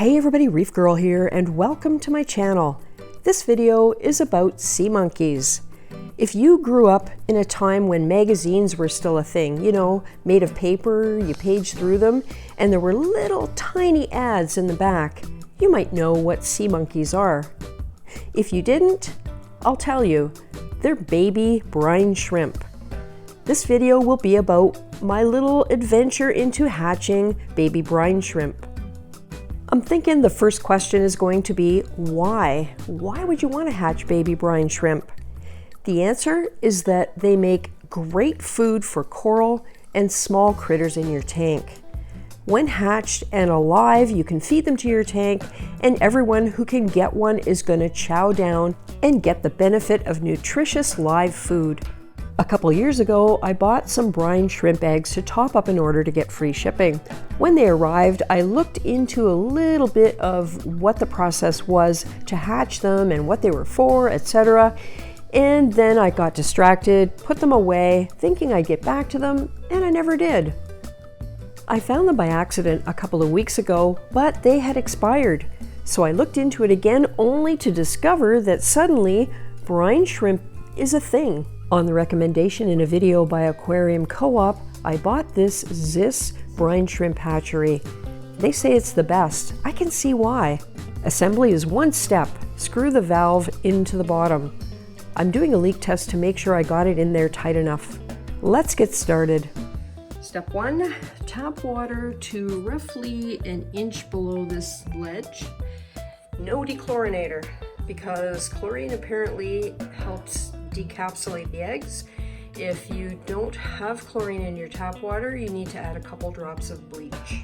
Hey everybody, Reef Girl here, and welcome to my channel. This video is about sea monkeys. If you grew up in a time when magazines were still a thing, you know, made of paper, you paged through them, and there were little tiny ads in the back, you might know what sea monkeys are. If you didn't, I'll tell you, they're baby brine shrimp. This video will be about my little adventure into hatching baby brine shrimp. I'm thinking the first question is going to be, why? Why would you want to hatch baby brine shrimp? The answer is that they make great food for coral and small critters in your tank. When hatched and alive, you can feed them to your tank, and everyone who can get one is going to chow down and get the benefit of nutritious live food. A couple years ago, I bought some brine shrimp eggs to top up in order to get free shipping. When they arrived, I looked into a little bit of what the process was to hatch them and what they were for, etc. And then I got distracted, put them away, thinking I'd get back to them, and I never did. I found them by accident a couple of weeks ago, but they had expired. So I looked into it again, only to discover that suddenly brine shrimp is a thing. On the recommendation in a video by Aquarium Co-op, I bought this Zis brine shrimp hatchery. They say it's the best. I can see why. Assembly is one step. Screw the valve into the bottom. I'm doing a leak test to make sure I got it in there tight enough. Let's get started. Step 1, tap water to roughly an inch below this ledge. No dechlorinator, because chlorine apparently helps decapsulate the eggs. If you don't have chlorine in your tap water, you need to add a couple drops of bleach.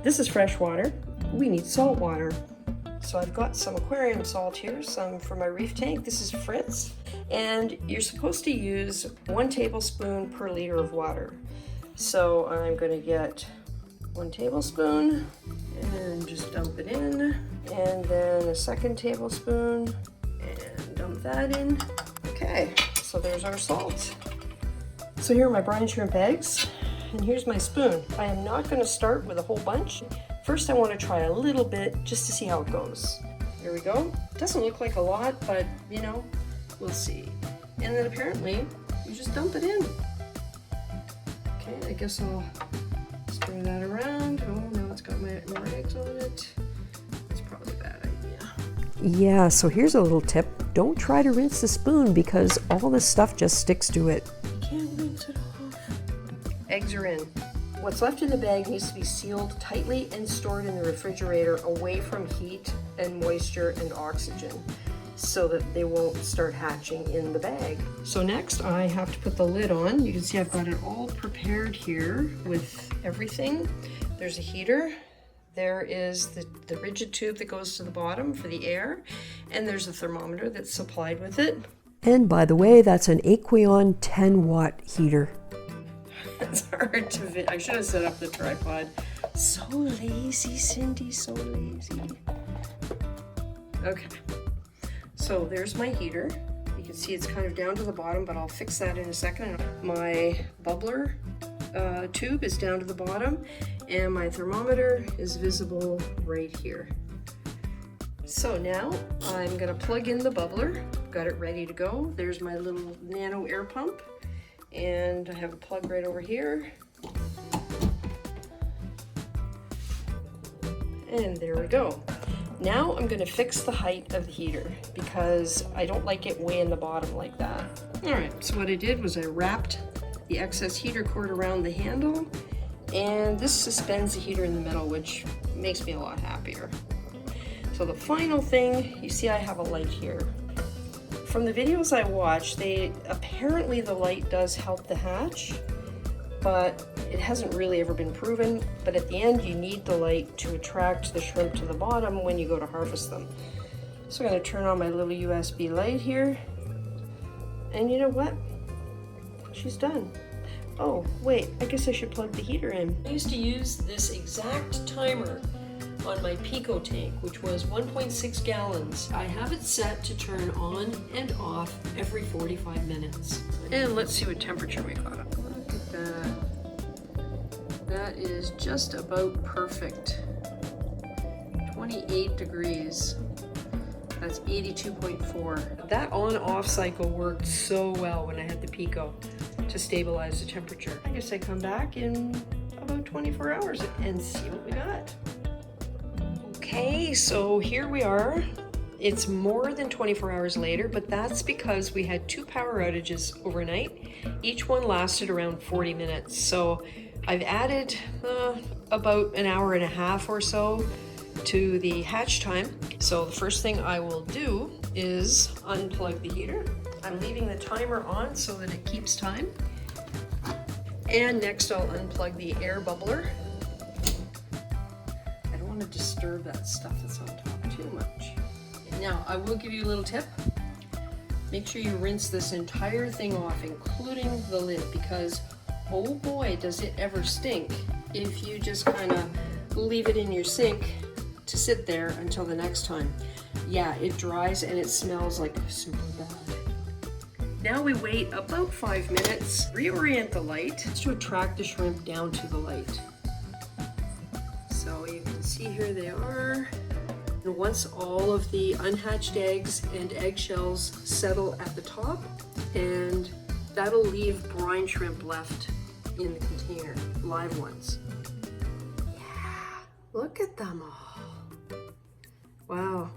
This is fresh water. We need salt water. So I've got some aquarium salt here, some for my reef tank. This is Fritz. And you're supposed to use 1 tablespoon per liter of water. So I'm going to get 1 tablespoon and just dump it in. And then a 2nd tablespoon and dump that in. Okay, so there's our salt. So here are my brine shrimp eggs, and here's my spoon. I am not going to start with a whole bunch. First I want to try a little bit just to see how it goes. Here we go. Doesn't look like a lot, but you know, we'll see. And then apparently you just dump it in. Okay, I guess I'll spray that around. Oh, now it's got more eggs on it. That's probably a bad idea. Yeah, so here's a little tip. Don't try to rinse the spoon because all this stuff just sticks to it. You can't rinse it off. Eggs are in. What's left in the bag needs to be sealed tightly and stored in the refrigerator away from heat and moisture and oxygen so that they won't start hatching in the bag. So next I have to put the lid on. You can see I've got it all prepared here with everything. There's a heater. There is the rigid tube that goes to the bottom for the air, and there's a thermometer that's supplied with it. And by the way, that's an Aqueon 10-watt heater. It's hard to fit. I should have set up the tripod. So lazy, Cindy, so lazy. Okay, so there's my heater. You can see it's kind of down to the bottom, but I'll fix that in a second. My bubbler tube is down to the bottom, and my thermometer is visible right here. So now I'm going to plug in the bubbler. Got it ready to go. There's my little nano air pump, and I have a plug right over here. And there we go. Now I'm going to fix the height of the heater because I don't like it way in the bottom like that. Alright, so what I did was I wrapped the excess heater cord around the handle, and this suspends the heater in the middle, which makes me a lot happier. So the final thing, you see I have a light here. From the videos I watched, apparently the light does help the hatch, but it hasn't really ever been proven. But at the end, you need the light to attract the shrimp to the bottom when you go to harvest them. So I'm going to turn on my little USB light here, and you know what? She's done. Oh, wait, I guess I should plug the heater in. I used to use this exact timer on my Pico tank, which was 1.6 gallons. I have it set to turn on and off every 45 minutes. And let's see what temperature we got. Look at that. That is just about perfect. 28 degrees. That's 82.4. That on-off cycle worked so well when I had the Pico to stabilize the temperature. I guess I come back in about 24 hours and see what we got. Okay, so here we are. It's more than 24 hours later, but that's because we had 2 power outages overnight. Each one lasted around 40 minutes. So I've added about an hour and a half or so to the hatch time. So the first thing I will do is unplug the heater. I'm leaving the timer on so that it keeps time. And next I'll unplug the air bubbler. I don't want to disturb that stuff that's on top too much. Now I will give you a little tip. Make sure you rinse this entire thing off, including the lid, because oh boy does it ever stink if you just kind of leave it in your sink to sit there until the next time. Yeah, it dries and it smells like super bad. Now we wait about 5 minutes, reorient the light to attract the shrimp down to the light. So you can see here they are. And once all of the unhatched eggs and eggshells settle at the top, and that'll leave brine shrimp left in the container, live ones. Yeah, look at them all. Wow,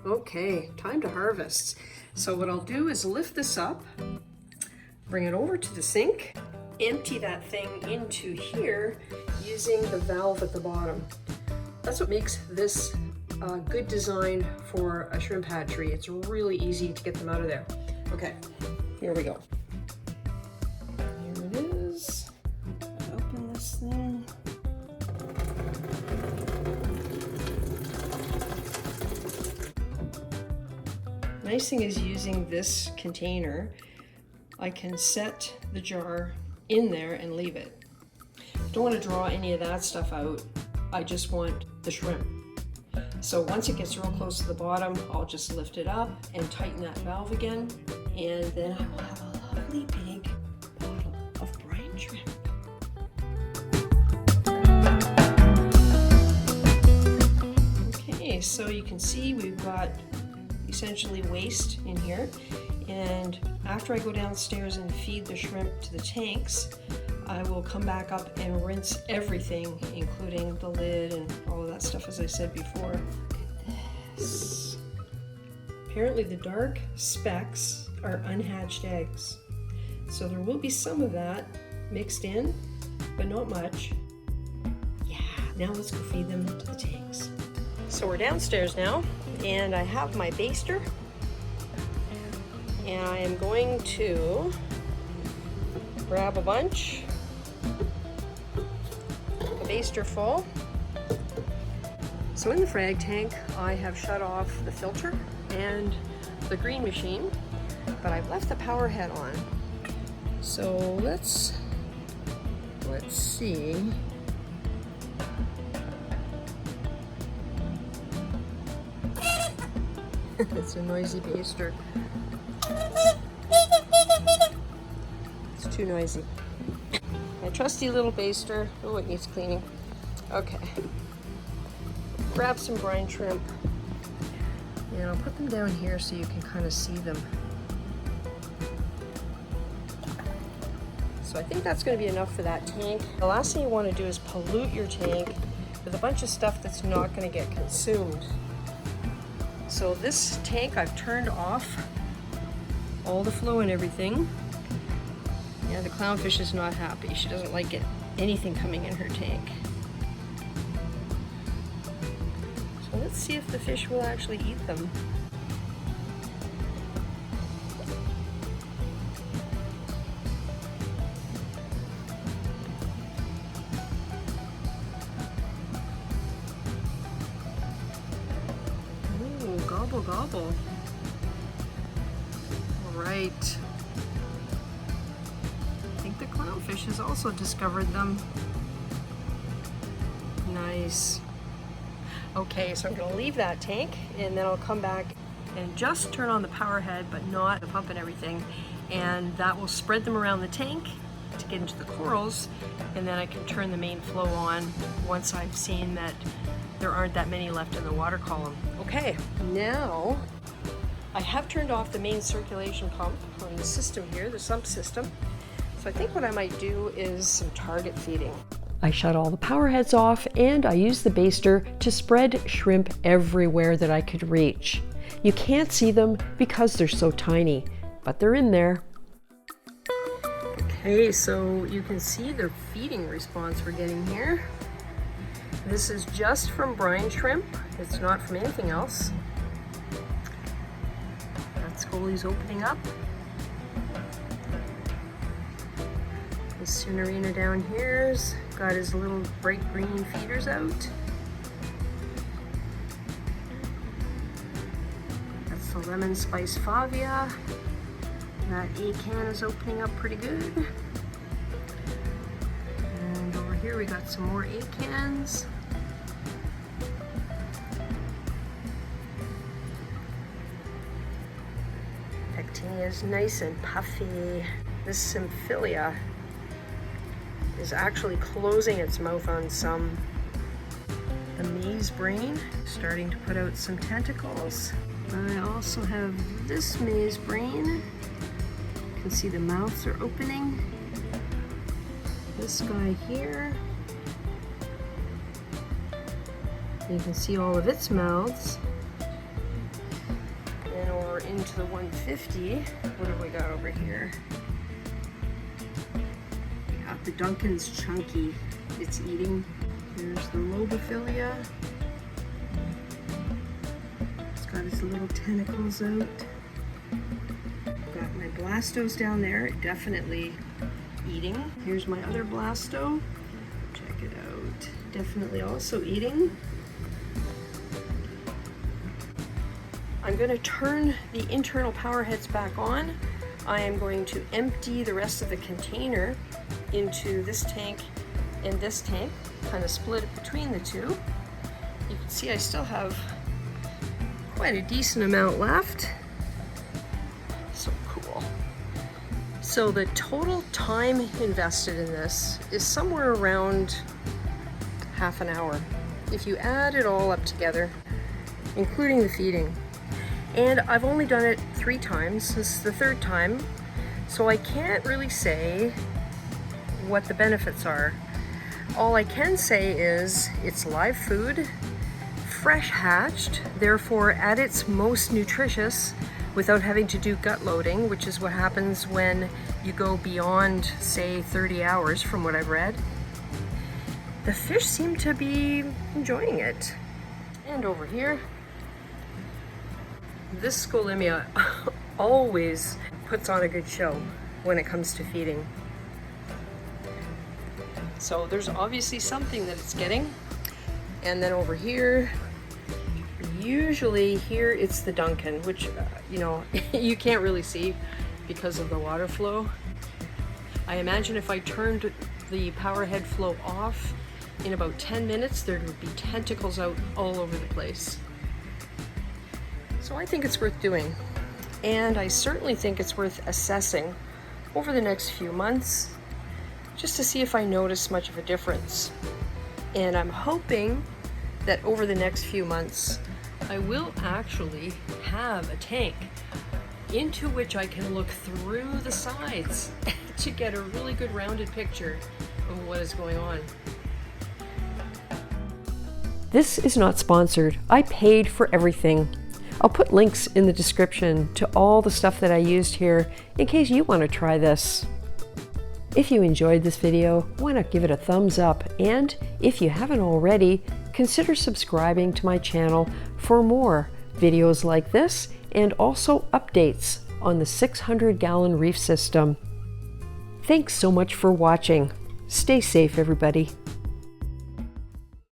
okay, time to harvest. So what I'll do is lift this up, bring it over to the sink, empty that thing into here using the valve at the bottom. That's what makes this a good design for a shrimp hatchery. It's really easy to get them out of there. Okay, here we go. Here it is. Open this thing. Nice thing is using this container, I can set the jar in there and leave it. Don't want to draw any of that stuff out. I just want the shrimp. So once it gets real close to the bottom, I'll just lift it up and tighten that valve again, and then I will have a lovely big bottle of brine shrimp. Okay, so you can see we've got essentially waste in here, and after I go downstairs and feed the shrimp to the tanks, I will come back up and rinse everything, including the lid and all of that stuff, as I said before. Look at this. Apparently the dark specks are unhatched eggs, so there will be some of that mixed in, but not much. Yeah, now let's go feed them to the tanks. So we're downstairs now, and I have my baster, and I am going to grab a bunch, a baster full. So in the frag tank, I have shut off the filter and the green machine, but I've left the power head on. So let's see. It's a noisy baster. It's too noisy. My trusty little baster. Oh, it needs cleaning. Okay. Grab some brine shrimp. And I'll put them down here so you can kind of see them. So I think that's going to be enough for that tank. The last thing you want to do is pollute your tank with a bunch of stuff that's not going to get consumed. So this tank, I've turned off all the flow and everything. Yeah, the clownfish is not happy. She doesn't like anything coming in her tank. So let's see if the fish will actually eat them. Gobble, gobble. All right. I think the clownfish has also discovered them. Nice. Okay, so I'm going to leave that tank, and then I'll come back and just turn on the power head, but not the pump and everything, and that will spread them around the tank to get into the corals, and then I can turn the main flow on once I've seen that there aren't that many left in the water column. Okay, now I have turned off the main circulation pump on the system here, the sump system. So I think what I might do is some target feeding. I shut all the power heads off and I use the baster to spread shrimp everywhere that I could reach. You can't see them because they're so tiny, but they're in there. Okay, so you can see the feeding response we're getting here. This is just from brine shrimp. It's not from anything else. That Scully's opening up. The Soonarina down here's got his little bright green feeders out. That's the lemon spice favia. That A-can is opening up pretty good. And over here we got some more A-cans. Pectinia is nice and puffy. This Symphilia is actually closing its mouth on some. The maize brain starting to put out some tentacles. I also have this maize brain. You can see the mouths are opening. This guy here. You can see all of its mouths. And over into the 150. What have we got over here? We have the Duncan's Chunky. It's eating. There's the Lobophilia. It's got its little tentacles out. Got my Blastos down there, definitely eating. Here's my other Blasto. Check it out. Definitely also eating. I'm going to turn the internal power heads back on. I am going to empty the rest of the container into this tank and this tank, kind of split it between the two. You can see I still have quite a decent amount left. So cool. So the total time invested in this is somewhere around half an hour. If you add it all up together, including the feeding. And I've only done it 3 times. This is the 3rd time. So I can't really say what the benefits are. All I can say is it's live food, fresh hatched, therefore at its most nutritious without having to do gut loading, which is what happens when you go beyond, say, 30 hours from what I've read. The fish seem to be enjoying it. And over here, this Scolimia always puts on a good show when it comes to feeding. So there's obviously something that it's getting. And then over here, usually here it's the Duncan, which, you know, you can't really see because of the water flow. I imagine if I turned the power head flow off in about 10 minutes, there would be tentacles out all over the place. So I think it's worth doing. And I certainly think it's worth assessing over the next few months just to see if I notice much of a difference. And I'm hoping that over the next few months, I will actually have a tank into which I can look through the sides to get a really good rounded picture of what is going on. This is not sponsored. I paid for everything. I'll put links in the description to all the stuff that I used here in case you want to try this. If you enjoyed this video, why not give it a thumbs up? And if you haven't already, consider subscribing to my channel for more videos like this and also updates on the 600-gallon reef system. Thanks so much for watching. Stay safe, everybody.